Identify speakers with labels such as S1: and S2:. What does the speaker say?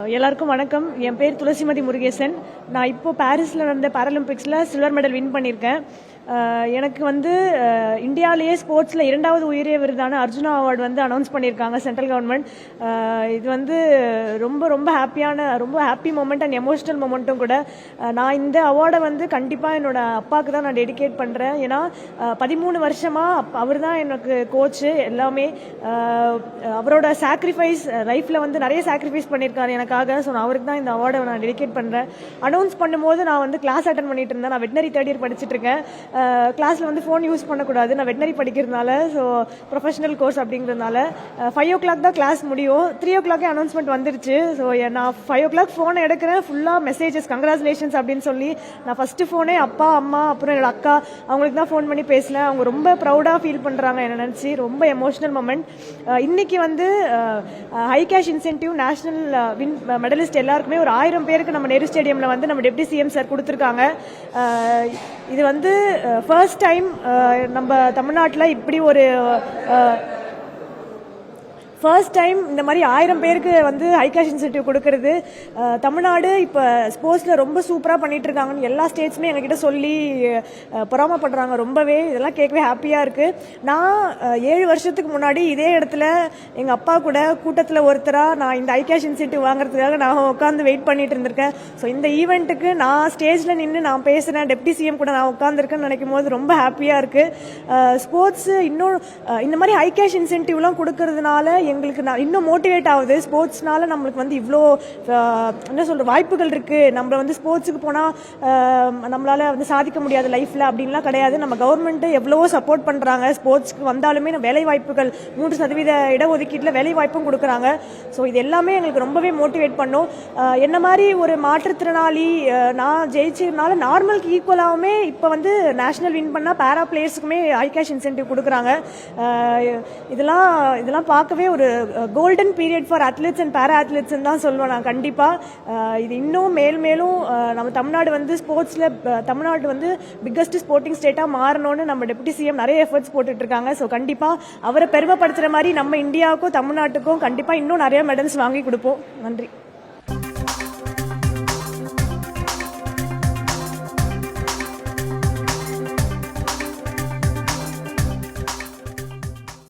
S1: எல்லாருக்கும் வணக்கம். என் பேர் துளசிமதி முருகேசன். நான் இப்போ பாரிஸில் நடந்த பாராலிம்பிக்ஸில் சில்வர் மெடல் வின் பண்ணியிருக்கேன். எனக்கு இந்தியாவிலேயே ஸ்போர்ட்ஸில் 2வது உயரிய விருதான அர்ஜுனா அவார்டு அனௌன்ஸ் பண்ணியிருக்காங்க சென்ட்ரல் கவர்மெண்ட். இது ரொம்ப ஹாப்பி மொமெண்ட் அண்ட் எமோஷனல் மொமெண்ட்டும் கூட. நான் இந்த அவார்டை கண்டிப்பாக என்னோட அப்பாவுக்கு தான் நான் டெடிகேட் பண்ணுறேன். ஏன்னா 13 வருஷமாக அவர் தான் எனக்கு கோச்சு எல்லாமே. அவரோட சாக்ரிஃபைஸ் லைஃப்பில் நிறைய சாக்ரிஃபைஸ் பண்ணியிருக்காரு எனக்காக. ஸோ நான் அவருக்கு தான் இந்த அவார்டை நான் டெடிகேட் பண்ணுறேன். அனௌன்ஸ் பண்ணும்போது நான் கிளாஸ் அட்டன் பண்ணிட்டு இருந்தேன். நான் வெட்டினரி 3rd இயர் படிச்சுட்டு இருக்கேன். கிளாஸில் ஃபோன் யூஸ் பண்ணக்கூடாது. நான் வெட்டினரி படிக்கிறதுனால, ஸோ ப்ரொஃபஷனல் கோர்ஸ் அப்படிங்கிறதுனால 5 o'clock தான் கிளாஸ் முடியும். 3 o'clock அனௌன்ஸ்மெண்ட் வந்துருச்சு. ஸோ நான் 5 o'clock ஃபோனை எடுக்கிறேன். ஃபுல்லாக மெசேஜஸ், கங்க்ராச்சுலேஷன்ஸ் அப்படின்னு சொல்லி நான் ஃபஸ்ட்டு ஃபோனே அப்பா, அம்மா, அப்புறம் என்னோட அக்கா அவங்களுக்கு தான் ஃபோன் பண்ணி பேசினேன். அவங்க ரொம்ப ப்ரௌடாக ஃபீல் பண்ணுறாங்க என்ன நினச்சி. ரொம்ப எமோஷனல் மொமெண்ட். இன்னைக்கு high cash incentive national win medallist எல்லாருக்குமே ஒரு 1000 பேருக்கு நம்ம நேரு ஸ்டேடியமில் நம்ம டெப்டி சிஎம் சார் கொடுத்துருக்காங்க. இது ஃபர்ஸ்ட் டைம் நம்ம தமிழ்நாட்டில் இப்படி ஒரு ஃபர்ஸ்ட் டைம் இந்த மாதிரி 1000 பேருக்கு ஹை கேஷ் இன்சென்டிவ் கொடுக்கறது. தமிழ்நாடு இப்போ ஸ்போர்ட்ஸில் ரொம்ப சூப்பராக பண்ணிட்டு இருக்காங்கன்னு எல்லா ஸ்டேட்ஸுமே எங்ககிட்ட சொல்லி பொறாமப்படுறாங்க ரொம்பவே. இதெல்லாம் கேட்கவே ஹாப்பியாக இருக்குது. நான் 7 வருஷத்துக்கு முன்னாடி இதே இடத்துல எங்கள் அப்பா கூட கூட்டத்தில் ஒருத்தராக நான் இந்த ஹை கேஷ் இன்சென்டிவ் வாங்குறதுக்காக நான் உட்காந்து வெயிட் பண்ணிட்டு இருந்திருக்கேன். ஸோ இந்த ஈவெண்ட்டுக்கு நான் ஸ்டேஜில் நின்று நான் பேசுகிறேன், டெப்டி சிஎம் கூட நான் உட்காந்துருக்கேன்னு நினைக்கும் போது ரொம்ப ஹாப்பியாக இருக்குது. ஸ்போர்ட்ஸு இன்னும் இந்த மாதிரி ஹை கேஷ் இன்சென்டிவ்லாம் கொடுக்கறதுனால எங்களுக்கு இன்னும் மோட்டிவேட் ஆகுது. ஸ்போர்ட்ஸ்னால நம்மளுக்கு இவ்வளோ என்ன சொல்ற வாய்ப்புகள் இருக்கு. நம்ம ஸ்போர்ட்ஸுக்கு போனால் நம்மளால சாதிக்க முடியாது லைஃப்ல அப்படின்லாம் கிடையாது. நம்ம கவர்மெண்ட் எவ்வளவோ சப்போர்ட் பண்றாங்க. ஸ்போர்ட்ஸ்க்கு வந்தாலுமே வேலை வாய்ப்புகள் 3% இடஒதுக்கீட்டில் வேலை வாய்ப்பும் கொடுக்குறாங்க. ஸோ இது எல்லாமே எங்களுக்கு ரொம்பவே மோட்டிவேட் பண்ணும். என்ன மாதிரி ஒரு மாற்றுத்திறனாளி நான் ஜெயிச்சதுனால நார்மலுக்கு ஈக்குவலாகவுமே இப்போ நேஷனல் வின் பண்ணால் பேரா பிளேயர்ஸுக்குமே ஹை கேஷ் இன்சென்டிவ் கொடுக்குறாங்க. இதெல்லாம் பார்க்கவே ஒரு golden period for athletes and பேரா அத்லெட்ஸ் தான் சொல்லுவேன் நான். கண்டிப்பாக இது இன்னும் மேலும் நம்ம தமிழ்நாடு ஸ்போர்ட்ஸில் தமிழ்நாடு பிக்கஸ்ட் ஸ்போர்ட்டிங் ஸ்டேட்டாக மாறணும்னு நம்ம டெப்டி சிஎம் நிறைய எஃபர்ட்ஸ் போட்டுட்டு இருக்காங்க. ஸோ கண்டிப்பாக அவரை பெருமைப்படுத்துகிற மாதிரி நம்ம இந்தியாவுக்கும் தமிழ்நாட்டுக்கும் கண்டிப்பாக இன்னும் நிறைய மெடல்ஸ் வாங்கி கொடுப்போம். நன்றி.